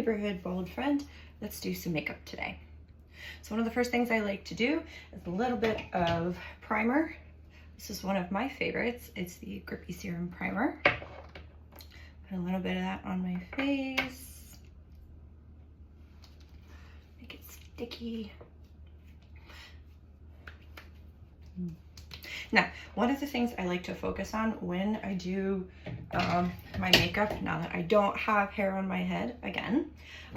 neighborhood bald friend. Let's do some makeup today. So one of the first things I like to do is a little bit of primer. This is one of my favorites. It's the Grippy Serum Primer. Put a little bit of that on my face. Make it sticky. Now, one of the things I like to focus on when I do my makeup, now that I don't have hair on my head again,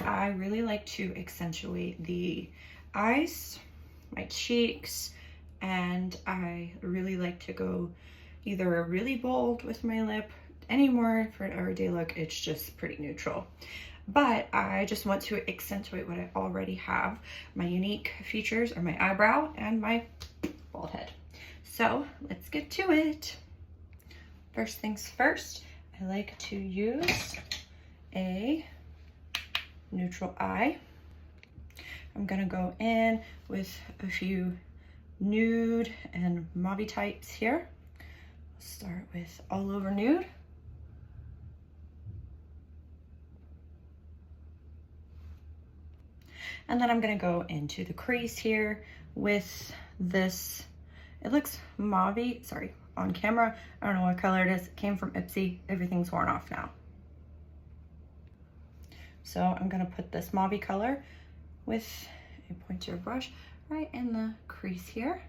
I really like to accentuate the eyes, my cheeks, and I really like to go either really bold with my lip. Anymore for an everyday look, it's just pretty neutral. But I just want to accentuate what I already have. My unique features are my eyebrow and my bald head. So let's get to it. First things first, I like to use a neutral eye. I'm gonna go in with a few nude and mauve types here. Start with all over nude. And then I'm gonna go into the crease here with this. It looks mauve, sorry, on camera. I don't know what color it is. It came from Ipsy. Everything's worn off now. So I'm gonna put this mauve color with a pointer brush right in the crease here,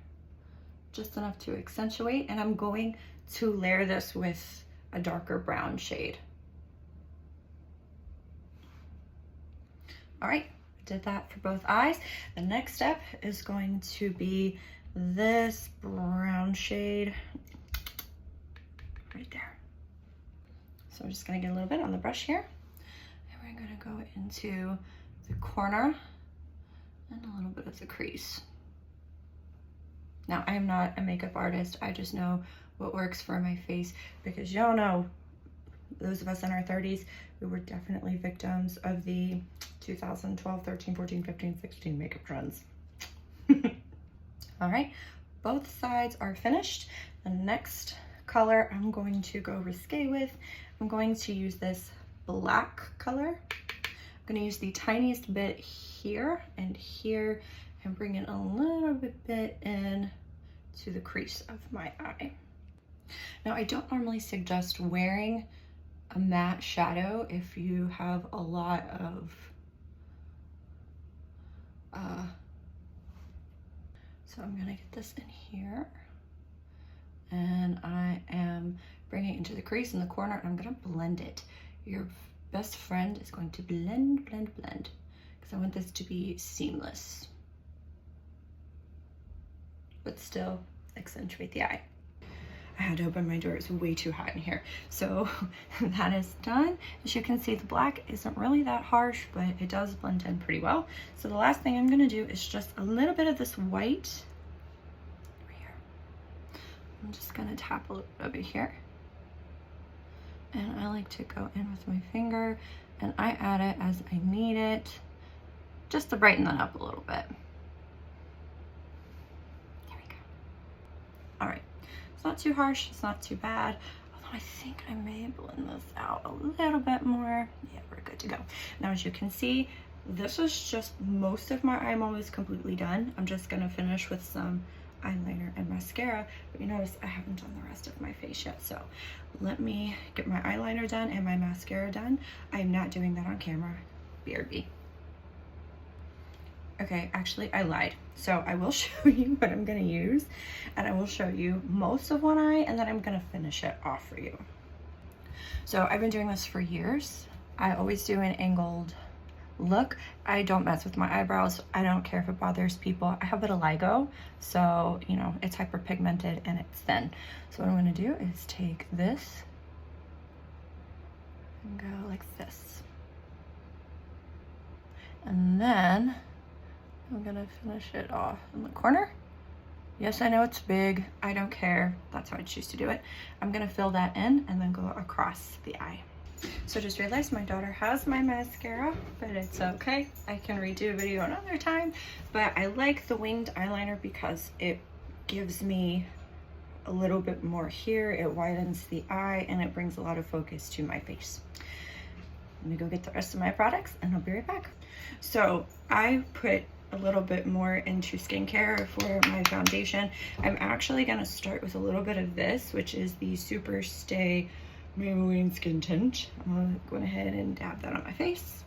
just enough to accentuate. And I'm going to layer this with a darker brown shade. All right, I did that for both eyes. The next step is going to be this brown shade right there. So I'm just gonna get a little bit on the brush here, and we're gonna go into the corner and a little bit of the crease. Now, I am not a makeup artist. I just know what works for my face, because y'all know, those of us in our 30s, we were definitely victims of the 2012, 13, 14, 15, 16 makeup trends. All right, both sides are finished. The next color I'm going to go risque with, I'm going to use this black color. I'm going to use the tiniest bit here and here and bring it a little bit in to the crease of my eye. Now, I don't normally suggest wearing a matte shadow if you have a lot of so I'm gonna get this in here, and I am bringing it into the crease in the corner, and I'm gonna blend it. Your best friend is going to blend, blend, blend, because I want this to be seamless, but still accentuate the eye. I had to open my door, it's way too hot in here. So that is done. As you can see, the black isn't really that harsh, but it does blend in pretty well. So the last thing I'm gonna do is just a little bit of this white right here. I'm just gonna tap a little bit over here. And I like to go in with my finger, and I add it as I need it, just to brighten that up a little bit. There we go. All right. Not too harsh, it's not too bad. Although I think I may blend this out a little bit more. Yeah, we're good to go. Now, as you can see, this is just, most of my eye mold is completely done. I'm just gonna finish with some eyeliner and mascara, but you notice I haven't done the rest of my face yet. So let me get my eyeliner done and my mascara done. I'm not doing that on camera, BRB. Okay, actually I lied. So I will show you what I'm gonna use, and I will show you most of one eye, and then I'm gonna finish it off for you. So I've been doing this for years. I always do an angled look. I don't mess with my eyebrows. I don't care if it bothers people. I have vitiligo, so you know, it's hyperpigmented and it's thin. So what I'm gonna do is take this and go like this. And then I'm gonna finish it off in the corner. Yes, I know it's big. I don't care. That's how I choose to do it. I'm gonna fill that in and then go across the eye. So just realized my daughter has my mascara, but it's okay. I can redo a video another time. But I like the winged eyeliner because it gives me a little bit more here. It widens the eye and it brings a lot of focus to my face. let me go get the rest of my products and I'll be right back. So I put a little bit more into skincare for my foundation. I'm actually gonna start with a little bit of this, which is the Super Stay Maybelline Skin Tint. I'm gonna go ahead and dab that on my face.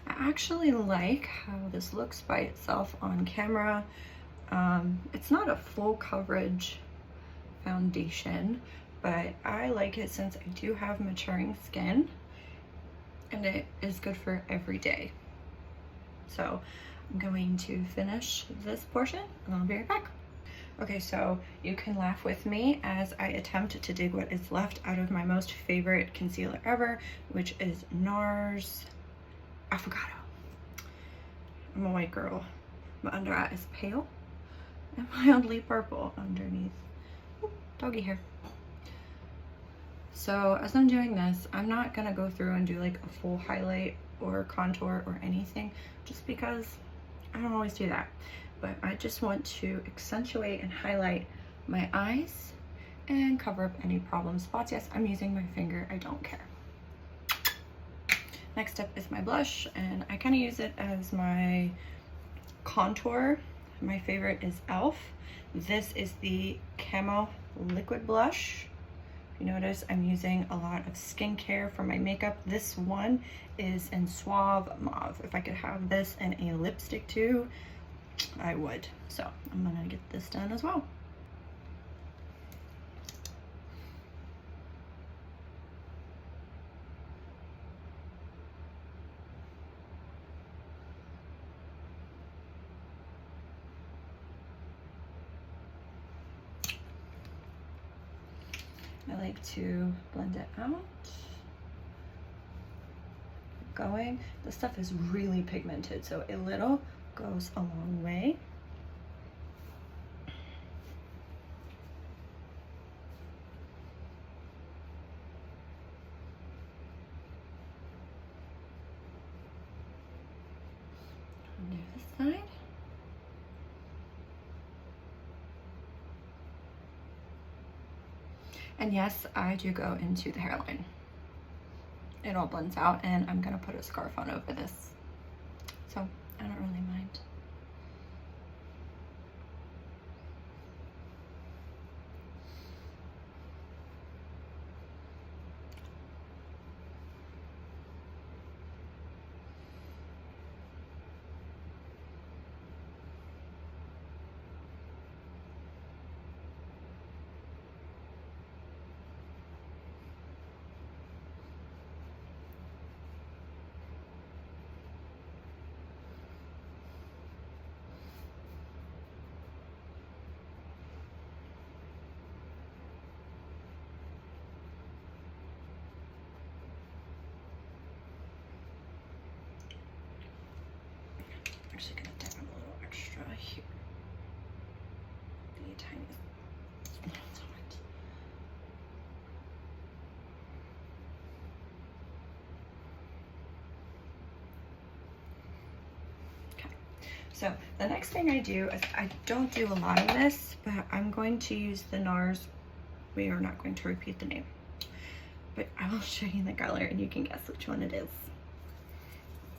I actually like how this looks by itself on camera. It's not a full coverage foundation, but I like it since I do have maturing skin and it is good for every day. So I'm going to finish this portion and I'll be right back. Okay, so you can laugh with me as I attempt to dig what is left out of my most favorite concealer ever, which is NARS Avocado. I'm a white girl. My under eye is pale and mildly purple underneath. Ooh, doggy hair. So as I'm doing this, I'm not gonna go through and do like a full highlight or contour or anything, just because I don't always do that. But I just want to accentuate and highlight my eyes and cover up any problem spots. Yes, I'm using my finger, I don't care. Next up is my blush, and I kind of use it as my contour. My favorite is e.l.f. This is the Camo Liquid Blush. You notice I'm using a lot of skincare for my makeup. This one is in Suave Mauve. If I could have this in a lipstick too, I would. So I'm gonna get this done as well. I like to blend it out. Going. This stuff is really pigmented, so a little goes a long way. Do this side. And yes, I do go into the hairline. It all blends out, and I'm gonna put a scarf on over this. So I don't really mind. I'm actually gonna dab a little extra here. The tiniest. Okay. So the next thing I do is I don't do a lot of this, but I'm going to use the NARS. We are not going to repeat the name, but I will show you the color and you can guess which one it is.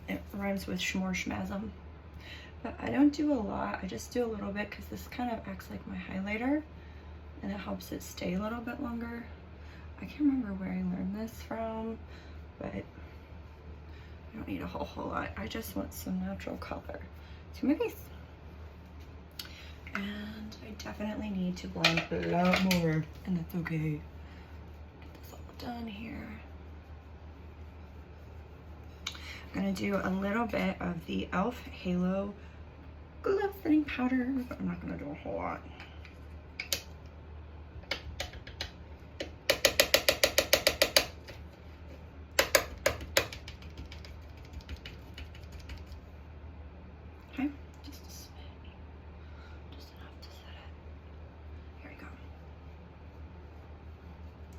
It rhymes with Schmore Schmasm. But I don't do a lot, I just do a little bit because this kind of acts like my highlighter and it helps it stay a little bit longer. I can't remember where I learned this from, but I don't need a whole lot. I just want some natural color to my face. And I definitely need to blend a lot more, and that's okay. Get this all done here. I'm gonna do a little bit of the e.l.f. Halo Glow Setting Powder, but I'm not gonna do a whole lot. Okay, just a smidge, just enough to set it. Here we go.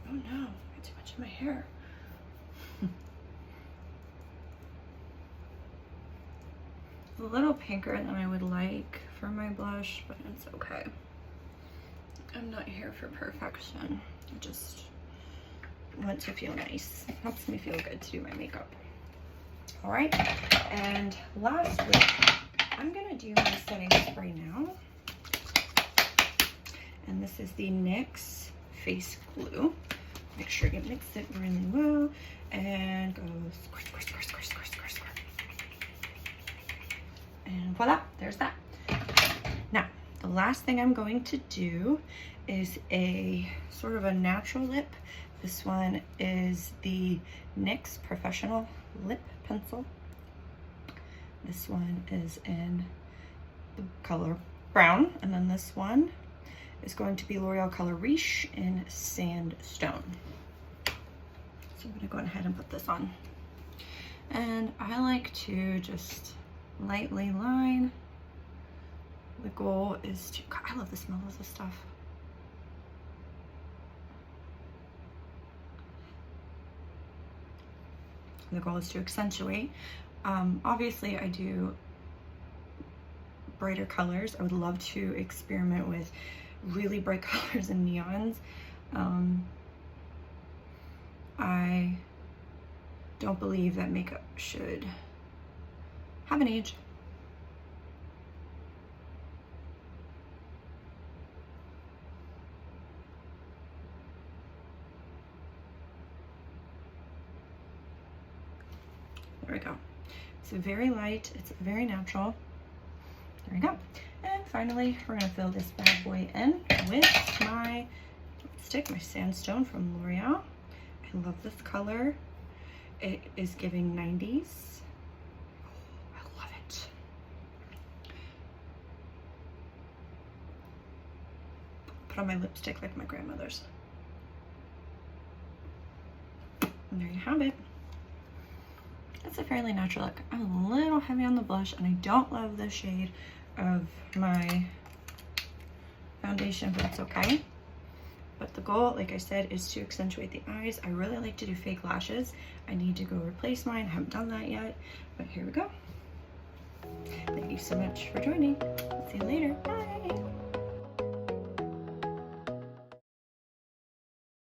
Oh no, I got too much in my hair. A little pinker than I would like for my blush, but it's okay. I'm not here for perfection. I just want to feel nice. It helps me feel good to do my makeup. All right, and lastly, I'm gonna do my setting spray now. And this is the NYX Face Glue. Make sure you mix it really well and go squirt, squirt, squirt, squirt, squirt, squirt, squirt. And voila, there's that. Now, the last thing I'm going to do is a sort of a natural lip. This one is the NYX Professional Lip Pencil. This one is in the color brown, and then this one is going to be L'Oreal Color Riche in Sandstone. So I'm gonna go ahead and put this on. And I like to just lightly line. The goal is to, God, I love the smell of this stuff. The goal is to accentuate. Obviously I do brighter colors. I would love to experiment with really bright colors and neons. I don't believe that makeup should have an age. There we go. It's very light, it's very natural. There we go. And finally, we're gonna fill this bad boy in with my lipstick, my Sandstone from L'Oreal. I love this color. It is giving 90s. I love it. Put on my lipstick like my grandmother's. And there you have it. It's a fairly natural look. I'm a little heavy on the blush, and I don't love the shade of my foundation, but it's okay. But the goal, like I said, is to accentuate the eyes. I really like to do fake lashes. I need to go replace mine. I haven't done that yet, but here we go. Thank you so much for joining. See you later. Bye.